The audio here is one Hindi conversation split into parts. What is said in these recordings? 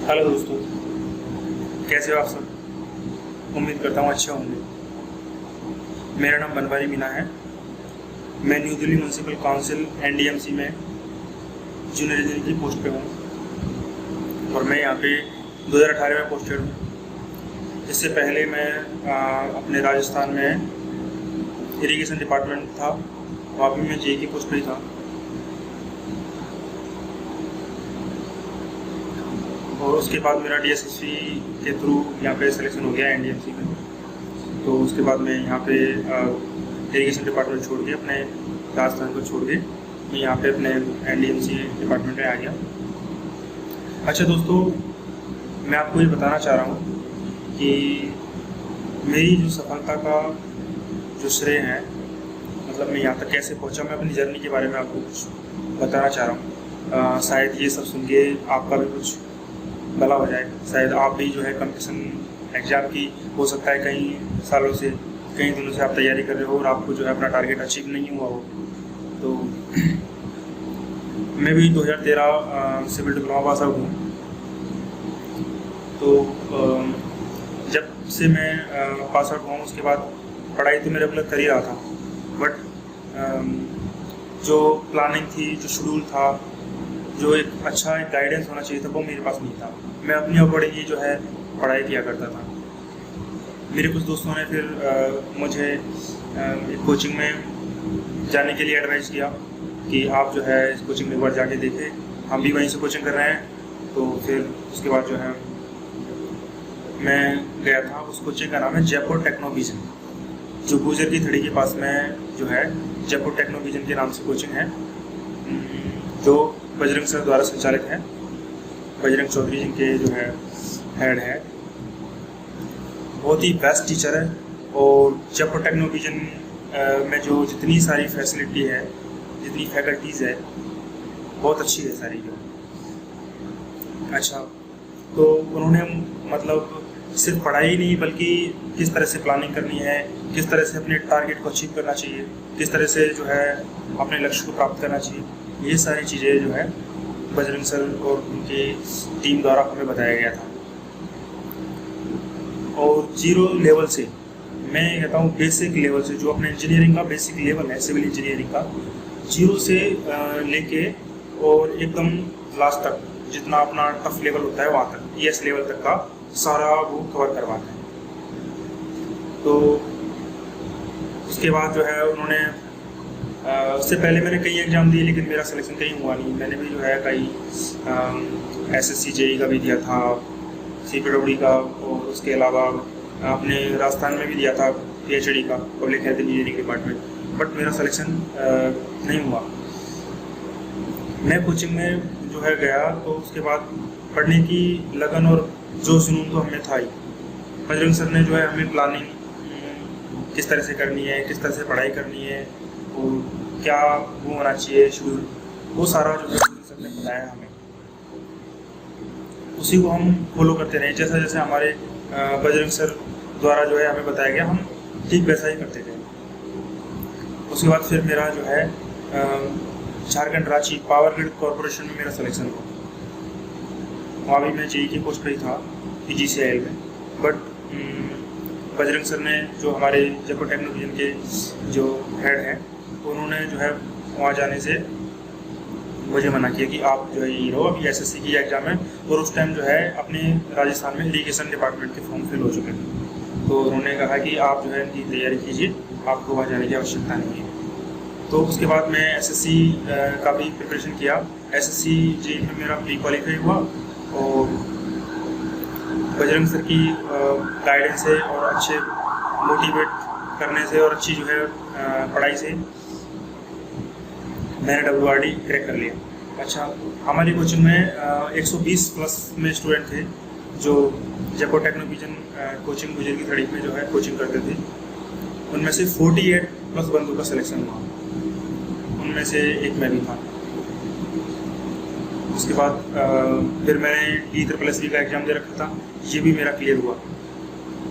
हेलो दोस्तों, कैसे हो आप सब। उम्मीद करता हूँ अच्छे होंगे। मेरा नाम बनवारी मीना है। मैं new Delhi municipal council NDMC में जूनियर इंजीनियर की पोस्ट पे हूँ और मैं यहाँ पे 2018 में पोस्टेड हूँ। इससे पहले मैं अपने राजस्थान में इरिगेशन डिपार्टमेंट था, वहाँ भी मैं JE की पोस्ट पे ही था। और उसके बाद मेरा DSSC के थ्रू यहाँ पे सिलेक्शन हो गया NDMC में। तो उसके बाद मैं यहाँ पे इरिगेशन डिपार्टमेंट छोड़ के, अपने राजस्थान को छोड़ के मैं यहाँ पे अपने NDMC डिपार्टमेंट में आ गया। अच्छा दोस्तों, मैं आपको ये बताना चाह रहा हूँ कि मेरी जो सफलता का जो श्रेय है, मतलब मैं यहाँ तक कैसे पहुँचा, मैं अपनी जर्नी के बारे में आपको कुछ बताना चाह रहा हूँ। शायद ये सब सुन के आपका भी कुछ भला हो जाए। शायद आप भी जो है कंपटीशन एग्ज़ाम की हो सकता है कई सालों से, कई दिनों से आप तैयारी कर रहे हो और आपको जो है अपना टारगेट अचीव नहीं हुआ हो। तो मैं भी 2013 सिविल डिप्लोमा पास आउट हूँ। तो जब से मैं पास आउट हुआ हूँ, उसके बाद पढ़ाई तो मेरे अपना कर ही रहा था, बट जो प्लानिंग थी, जो शेड्यूल था, जो एक अच्छा एक गाइडेंस होना चाहिए था, वो मेरे पास नहीं था। मैं अपनी अकॉर्डिंग ही जो है पढ़ाई किया करता था। मेरे कुछ दोस्तों ने फिर मुझे एक कोचिंग में जाने के लिए एडवाइस किया कि आप जो है इस कोचिंग में एक बार जाके देखें। हम भी वहीं से कोचिंग कर रहे हैं। तो फिर उसके बाद जो है मैं गया था। उस कोचिंग का नाम है जयपुर टेक्नोविजन, जो गुजर की थड़ी के पास में जो है जयपुर टेक्नोविजन के नाम से कोचिंग है, जो बजरंग सर द्वारा संचालित है। बजरंग चौधरी जिनके जो है हेड है, बहुत ही बेस्ट टीचर है। और जयपुर टेक्नोविजन में जो जितनी सारी फैसिलिटी है, जितनी फैकल्टीज़ है, बहुत अच्छी है सारी जो। अच्छा, तो उन्होंने मतलब सिर्फ पढ़ाई नहीं, बल्कि किस तरह से प्लानिंग करनी है, किस तरह से अपने टारगेट को अचीव करना चाहिए, किस तरह से जो है अपने लक्ष्य को प्राप्त करना चाहिए, ये सारी चीज़ें जो है बजरंग सर और उनकी टीम द्वारा हमें बताया गया था। और जीरो लेवल से, मैं कहता हूँ बेसिक लेवल से, जो अपने इंजीनियरिंग का बेसिक लेवल है, सिविल इंजीनियरिंग का, जीरो से लेके और एकदम लास्ट तक, जितना अपना टफ लेवल होता है वहाँ तक, ES लेवल तक का सारा वो कवर करवाते हैं। तो उसके बाद जो है उन्होंने उससे पहले मैंने कई एग्ज़ाम दिए, लेकिन मेरा सिलेक्शन कहीं हुआ नहीं। मैंने भी जो है कई SSC JE का भी दिया था, CPWD का, और उसके अलावा अपने राजस्थान में भी दिया था PhD का, public health engineering department, but मेरा सिलेक्शन नहीं हुआ। मैं कोचिंग में जो है गया, तो उसके बाद पढ़ने की लगन और जो जुनून तो हमें था ही। बजरंग सर ने जो है हमें प्लानिंग किस तरह से करनी है, किस तरह से पढ़ाई करनी है, और क्या वो होना चाहिए शेड्यूल, वो सारा जो है सर ने बताया हमें। उसी को हम फॉलो करते रहे। जैसा जैसे हमारे बजरंग सर द्वारा जो है हमें बताया गया, हम ठीक वैसा ही करते थे। उसके बाद फिर मेरा जो है Jharkhand Ranchi power grid corporation में मेरा सिलेक्शन हुआ। वहाँ भी मैं JE की पोस्ट पर ही था, PGCIL में। बट बजरंग सर ने, जो हमारे जयपुर टेक्नोविजन के जो हेड हैं, उन्होंने जो है वहाँ जाने से मुझे मना किया कि आप जो है यही रहो, अभी SSC की एग्ज़ाम है। और उस टाइम जो है अपने राजस्थान में इरिगेशन डिपार्टमेंट के फॉर्म फिल हो चुके थे। तो उन्होंने कहा कि आप जो है इनकी तैयारी कीजिए, आपको वहाँ जाने की आवश्यकता नहीं है। तो उसके बाद मैं SSC का भी प्रिपरेशन किया। SSC JE में मेरा प्री क्वालिफाई हुआ, और बजरंग सर की गाइडेंस से और अच्छे मोटिवेट करने से और अच्छी जो है पढ़ाई से मैंने WRD क्रैक कर लिया। अच्छा, हमारी कोचिंग में 120 प्लस में स्टूडेंट थे जो जयपुर टेक्नोविजन कोचिंग गुजर की थड़ी में जो है कोचिंग करते थे। उनमें से 48 प्लस बंदों का सिलेक्शन हुआ, उनमें से एक मैं भी था। उसके बाद फिर मैंने ESSSB का एग्ज़ाम दे रखा था, ये भी मेरा क्लियर हुआ।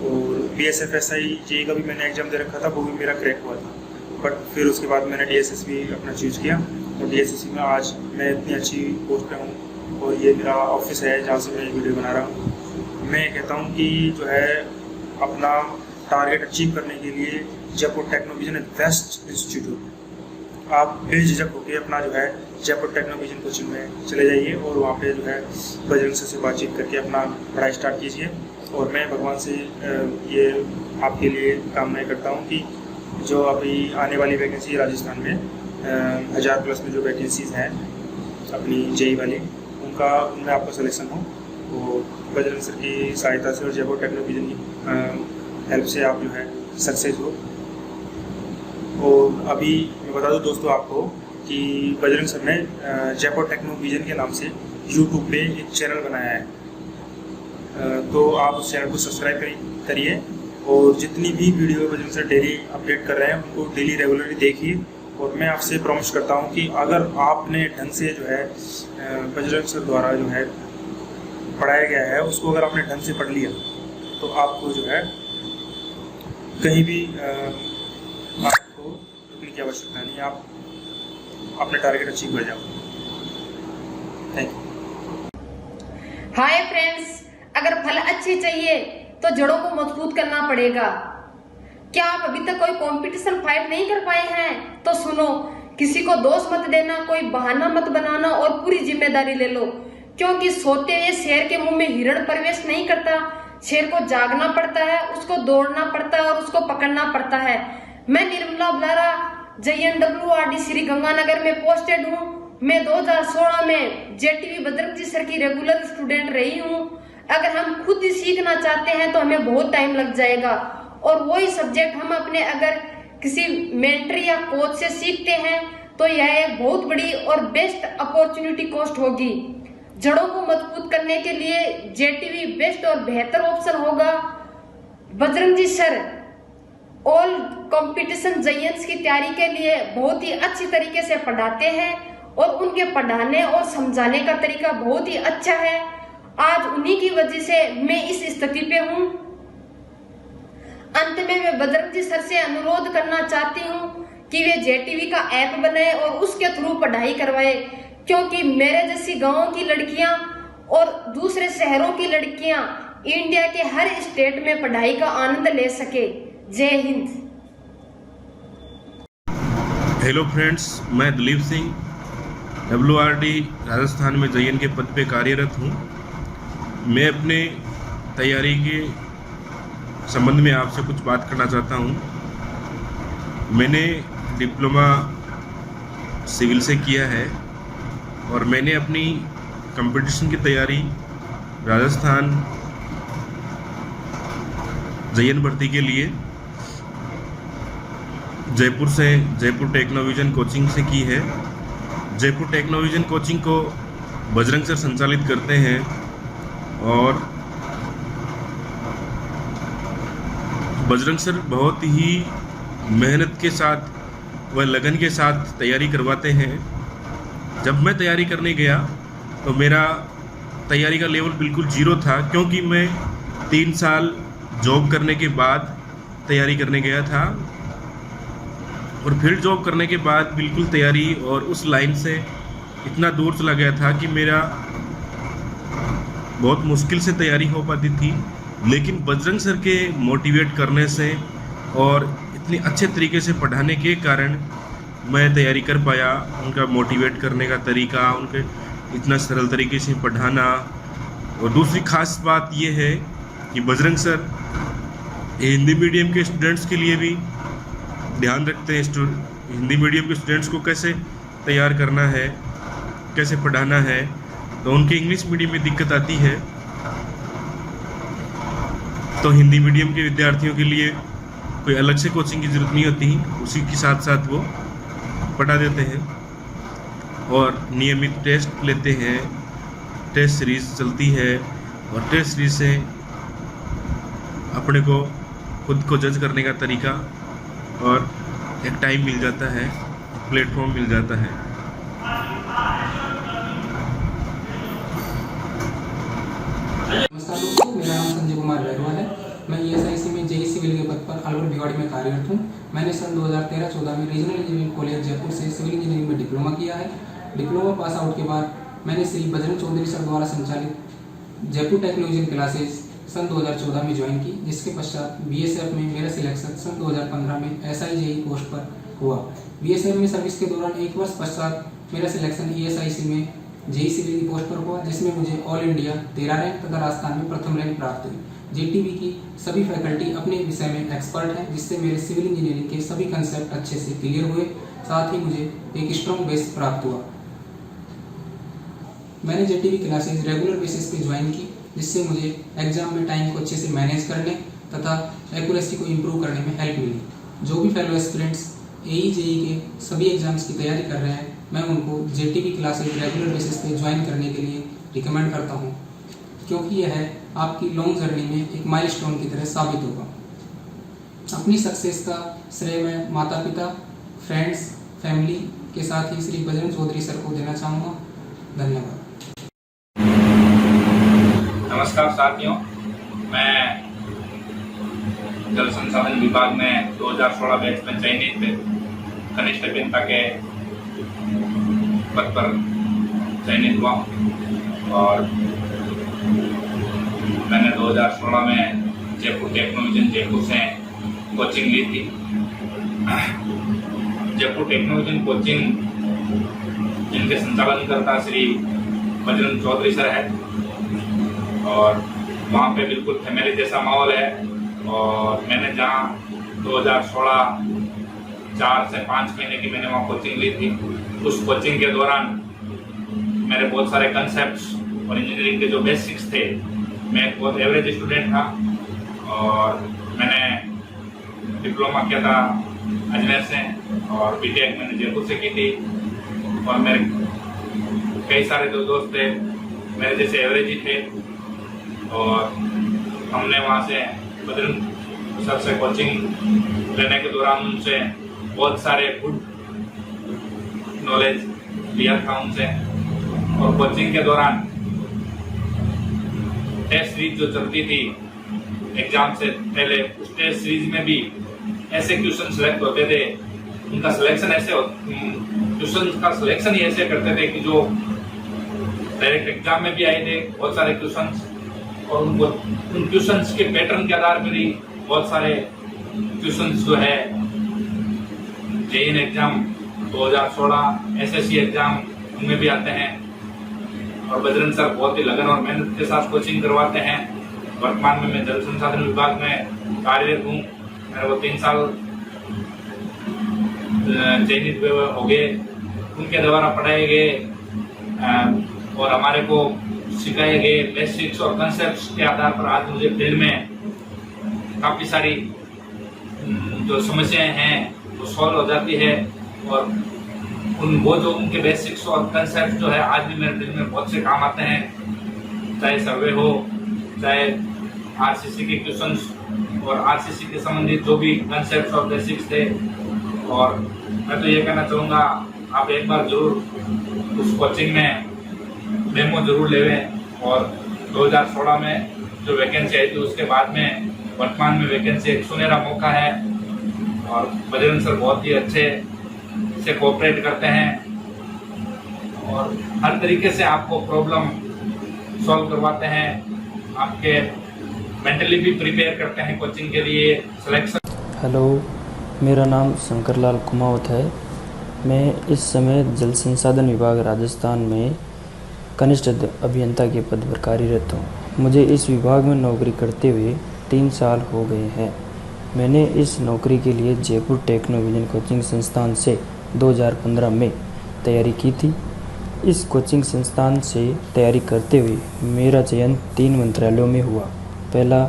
और BSFSI JE का भी मैंने एग्ज़ाम दे रखा था, वो भी मेरा क्रैक हुआ था। बट फिर उसके बाद मैंने DSSB अपना चूज़ किया, और DSSB में आज मैं इतनी अच्छी पोस्ट पे हूँ और ये मेरा ऑफिस है जहाँ से मैं ये वीडियो बना रहा हूँ। मैं कहता हूँ कि जो है अपना टारगेट अचीव करने के लिए जयपुर टेक्नोविजन है बेस्ट इंस्टीट्यूट। आप बेझिझक होकर अपना जो है जयपुर टेक्नोविजन कोचिंग में चले जाइए और वहाँ पे जो है बजरंग सर से बातचीत करके अपना पढ़ाई स्टार्ट कीजिए। और मैं भगवान से ये आपके लिए कामनाएं करता हूँ कि जो अभी आने वाली वैकेंसी है राजस्थान में 1000+ में जो वैकेंसीज़ हैं अपनी जेई वाली, उनमें आपका सिलेक्शन हो, तो बजरंग सर की सहायता से और जयपुर टेक्नोविजन की हेल्प से आप जो है सक्सेस हो। और अभी मैं बता दूं दोस्तों आपको कि बजरंग सर ने जयपुर टेक्नोविजन के नाम से यूट्यूब पे एक चैनल बनाया है, तो आप उस चैनल को सब्सक्राइब करिए और जितनी भी video Bajrang sir daily update कर रहे हैं उनको डेली रेगुलरली देखिए। और मैं आपसे प्रॉमिस करता हूं कि अगर आपने ढंग से जो है बजरंग सर द्वारा जो है पढ़ाया गया है उसको अगर आपने ढंग से पढ़ लिया तो आपको जो है कहीं भी आपको रुकने की आवश्यकता नहीं, आप अपने टारगेट अचीव कर जाओ। Thank you. हाय फ्रेंड्स, अगर फल अच्छे चाहिए तो जड़ों को मजबूत करना पड़ेगा। क्या आप अभी तक कोई कंपटीशन फाइट नहीं कर पाए हैं? तो सुनो, किसी को दोष मत देना, कोई बहाना मत बनाना और पूरी जिम्मेदारी ले लो, क्योंकि सोते हुए शेर के मुंह में हिरण प्रवेश नहीं करता। शेर को जागना पड़ता है, उसको दौड़ना पड़ता है और उसको पकड़ना पड़ता है। मैं निर्मला ब्लारा JNWRD श्री गंगानगर में पोस्टेड हूँ। मैं 2016 में JTV बजरंग जी सर की रेगुलर स्टूडेंट रही हूँ। अगर हम खुद ही सीखना चाहते हैं तो हमें बहुत टाइम लग जाएगा, और वही सब्जेक्ट हम अपने अगर किसी मेंटर या कोच से सीखते हैं तो यह एक बहुत बड़ी और बेस्ट अपॉर्चुनिटी कॉस्ट होगी। जड़ों को मजबूत करने के लिए JTV बेस्ट और बेहतर ऑप्शन होगा। बजरंग जी सर ऑल कंपटीशन जायंट्स की तैयारी के लिए बहुत ही अच्छी तरीके से पढ़ाते हैं और उनके पढ़ाने और समझाने का तरीका बहुत ही अच्छा है। आज उन्हीं की वजह से मैं इस स्थिति पे हूँ। अंत में मैं बजरंग जी सर से अनुरोध करना चाहती हूँ कि वे JTV का ऐप बनाए और उसके थ्रू पढ़ाई करवाए, क्योंकि मेरे जैसी गांवों की लड़कियां और दूसरे शहरों की लड़कियां इंडिया के हर स्टेट में पढ़ाई का आनंद ले सके। जय हिंद। हेलो फ्रेंड्स, मैं दिलीप सिंह WRD राजस्थान में JN के पद पे कार्यरत हूँ। मैं अपने तैयारी के संबंध में आपसे कुछ बात करना चाहता हूँ। मैंने डिप्लोमा सिविल से किया है और मैंने अपनी कंपटीशन की तैयारी राजस्थान JN भर्ती के लिए जयपुर टेक्नोविजन कोचिंग से की है। जयपुर टेक्नोविजन कोचिंग को बजरंग सर संचालित करते हैं और बजरंग सर बहुत ही मेहनत के साथ व लगन के साथ तैयारी करवाते हैं। जब मैं तैयारी करने गया तो मेरा तैयारी का लेवल बिल्कुल 0 था, क्योंकि मैं 3 साल जॉब करने के बाद तैयारी करने गया था और फिर जॉब करने के बाद बिल्कुल तैयारी और उस लाइन से इतना दूर चला गया था कि मेरा बहुत मुश्किल से तैयारी हो पाती थी। लेकिन बजरंग सर के मोटिवेट करने से और इतने अच्छे तरीके से पढ़ाने के कारण मैं तैयारी कर पाया। उनका मोटिवेट करने का तरीका, उनके इतना सरल तरीके से पढ़ाना, और दूसरी खास बात यह है कि बजरंग सर हिंदी मीडियम के स्टूडेंट्स के लिए भी ध्यान रखते हैं। हिंदी मीडियम के स्टूडेंट्स को कैसे तैयार करना है, कैसे पढ़ाना है। तो उनके इंग्लिश मीडियम में दिक्कत आती है, तो हिंदी मीडियम के विद्यार्थियों के लिए कोई अलग से कोचिंग की ज़रूरत नहीं होती, उसी के साथ साथ वो पढ़ा देते हैं। और नियमित टेस्ट लेते हैं, टेस्ट सीरीज़ चलती है और टेस्ट सीरीज से अपने को खुद को जज करने का तरीका और एक टाइम मिल जाता है, प्लेटफॉर्म मिल जाता है। नमस्कार दोस्तों, मेरा नाम संजय कुमार बैरवा है। मैं ESIC में JE सिविल के पद पर अलवर भिवाड़ी में कार्यरत हूँ। मैंने सन 2013-14 में रीजनल इंजीनियरिंग कॉलेज जयपुर से सिविल इंजीनियरिंग में डिप्लोमा किया है। डिप्लोमा पास आउट के बाद मैंने श्री बजरंग चौधरी सर द्वारा संचालित जयपुर टेक्नोलॉजी क्लासेज सन 2014 में ज्वाइन की, जिसके पश्चात बीएसएफ में मेरा सिलेक्शन सन 2015 में एसआईजेई पोस्ट पर हुआ। बीएसएफ में सर्विस के दौरान 1 वर्ष पश्चात मेरा सिलेक्शन ईएसआईसी में जेई सिविल की पोस्ट पर हुआ, जिसमें मुझे ऑल इंडिया 13 रैंक तथा राजस्थान में प्रथम रैंक प्राप्त हुई। जेटीवी की सभी फैकल्टी अपने विषय में एक्सपर्ट हैं, जिससे मेरे सिविल इंजीनियरिंग के सभी कंसेप्ट अच्छे से क्लियर हुए, साथ ही मुझे एक स्ट्रॉन्ग बेस प्राप्त हुआ। मैंने जेटीवी क्लासेज रेगुलर बेसिस पे ज्वाइन की, जिससे मुझे एग्जाम में टाइम को अच्छे से मैनेज करने तथा एक्यूरेसी को इम्प्रूव करने में हेल्प मिली। जो भी फेलो एस्पिरेंट्स एई जेई के सभी एग्जाम्स की तैयारी कर रहे हैं, मैं उनको जेटीवी क्लासेज रेगुलर बेसिस पे ज्वाइन करने के लिए रिकमेंड करता हूँ, क्योंकि यह आपकी लॉन्ग जर्नी में एक माइलस्टोन की तरह साबित होगा। अपनी सक्सेस का श्रेय मैं माता पिता, फ्रेंड्स, फैमिली के साथ ही श्री बजरंग चौधरी सर को देना चाहूँगा। धन्यवाद। नमस्कार साथियों, मैं जल संसाधन विभाग में 2016 बैच में चयनित कनिष्ठ अभियंता के पद पर चयनित हुआ और मैंने 2016 में जयपुर टेक्नोलॉजी जयपुर से कोचिंग ली थी। जयपुर टेक्नोलॉजी कोचिंग जिनके संचालन करता श्री बजरंग चौधरी सर है और वहाँ पे बिल्कुल फैमिली जैसा माहौल है। और मैंने जहाँ 2016 4 से 5 महीने की मैंने वहाँ कोचिंग ली थी, उस कोचिंग के दौरान मेरे बहुत सारे कंसेप्ट्स और इंजीनियरिंग के जो बेसिक्स थे, मैं एक बहुत एवरेज स्टूडेंट था और मैंने डिप्लोमा किया था अजमेर से और बीटेक मैंने जयपुर से की थी। और मेरे कई सारे जो दोस्त थे मेरे जैसे एवरेज ही थे और हमने वहाँ से बजरंग सर से कोचिंग लेने के दौरान उनसे बहुत सारे गुड नॉलेज लिया था उनसे। और कोचिंग के दौरान टेस्ट सीरीज जो चलती थी एग्जाम से पहले, उस टेस्ट सीरीज में भी ऐसे क्वेश्चन सिलेक्ट होते थे, उनका सिलेक्शन ऐसे क्वेश्चन का सिलेक्शन ही ऐसे करते थे कि जो डायरेक्ट एग्जाम में भी आए थे बहुत सारे क्वेश्चंस। और उनको उन क्वेश्चंस के पैटर्न के आधार पर ही बहुत सारे क्वेश्चंस जो है जेईई एग्जाम 2016 एसएससी एग्जाम उनमें भी आते हैं। और बजरंग सर बहुत ही लगन और मेहनत के साथ कोचिंग करवाते हैं। वर्तमान में मैं जल संसाधन विभाग में कार्यरत हूँ। मेरे को 3 साल चयनित हो गए, उनके द्वारा पढ़ाए गए और हमारे को सिखाए गए बेसिक्स और कंसेप्ट्स के आधार पर आज मुझे फील्ड में काफ़ी सारी जो समस्याएं हैं वो सॉल्व हो जाती है। और वो जो उनके बेसिक्स और कंसेप्ट जो है आज भी मेरे फील्ड में बहुत से काम आते हैं, चाहे सर्वे हो, चाहे आरसीसी के क्वेश्चंस और आरसीसी के संबंधित जो भी कंसेप्ट और बेसिक्स थे। और मैं तो ये कहना चाहूँगा आप एक बार जरूर उस कोचिंग में डेमो जरूर लेवें। और 2016 में जो वैकेंसी आई थी उसके बाद में वर्तमान में वैकेंसी एक सुनहरा मौका है और बजरंग सर बहुत ही अच्छे से कोऑपरेट करते हैं और हर तरीके से आपको प्रॉब्लम सॉल्व करवाते हैं, आपके मेंटली भी प्रिपेयर करते हैं कोचिंग के लिए सिलेक्शन। हेलो, मेरा नाम शंकरलाल कुमावत है। मैं इस समय जल संसाधन विभाग राजस्थान में कनिष्ठ अभियंता के पद पर कार्यरत हूँ। मुझे इस विभाग में नौकरी करते हुए 3 साल हो गए हैं। मैंने इस नौकरी के लिए जयपुर टेक्नोविजन कोचिंग संस्थान से 2015 में तैयारी की थी। इस कोचिंग संस्थान से तैयारी करते हुए मेरा चयन 3 मंत्रालयों में हुआ। पहला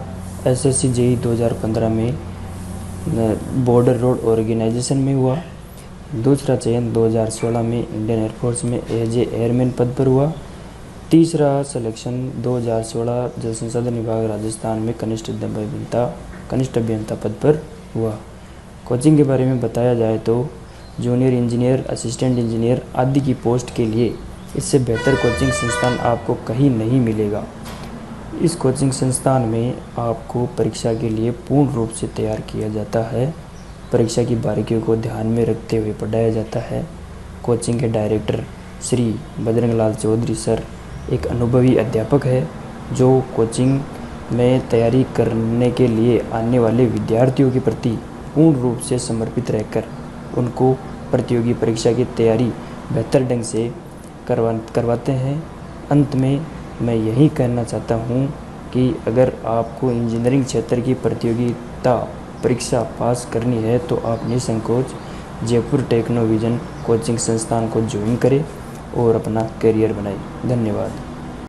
एसएससी जेईई 2015 में बॉर्डर रोड ऑर्गेनाइजेशन में हुआ। दूसरा चयन 2016 में इंडियन एयरफोर्स में एज ए एयरमैन पद पर हुआ। तीसरा सिलेक्शन 2016 जल संसाधन विभाग राजस्थान में कनिष्ठ अभियंता पद पर हुआ। कोचिंग के बारे में बताया जाए तो जूनियर इंजीनियर, असिस्टेंट इंजीनियर आदि की पोस्ट के लिए इससे बेहतर कोचिंग संस्थान आपको कहीं नहीं मिलेगा। इस कोचिंग संस्थान में आपको परीक्षा के लिए पूर्ण रूप से तैयार किया जाता है। परीक्षा की बारीकियों को ध्यान में रखते हुए पढ़ाया जाता है। कोचिंग के डायरेक्टर श्री बजरंग लाल चौधरी सर एक अनुभवी अध्यापक है जो कोचिंग में तैयारी करने के लिए आने वाले विद्यार्थियों के प्रति पूर्ण रूप से समर्पित रहकर उनको प्रतियोगी परीक्षा की तैयारी बेहतर ढंग से करवाते हैं। अंत में मैं यही कहना चाहता हूँ कि अगर आपको इंजीनियरिंग क्षेत्र की प्रतियोगिता परीक्षा पास करनी है तो आप निसंकोच जयपुर टेक्नोविजन कोचिंग संस्थान को ज्वाइन करें और अपना करियर बनाएं। धन्यवाद।